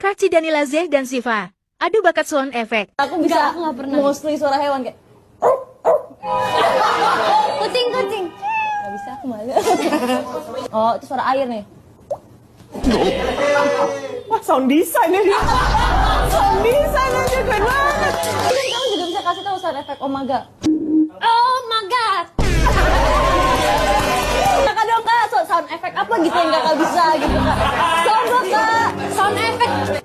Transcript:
Atraksi Danila Z dan Siva. Adu bakat sound effect. Aku bisa Aku nggak pernah. mostly suara hewan kayak Kucing. nggak bisa aku malu. Oh itu suara air nih. Wah, sound design ya dia. Sound design aja keren banget. Mungkin kamu juga bisa kasih tahu sound efek Omaga. Oh my god. Kakak dong kak, sound efek apa gitu yang kakak bisa gitu kak. Sombong kak. Sound effect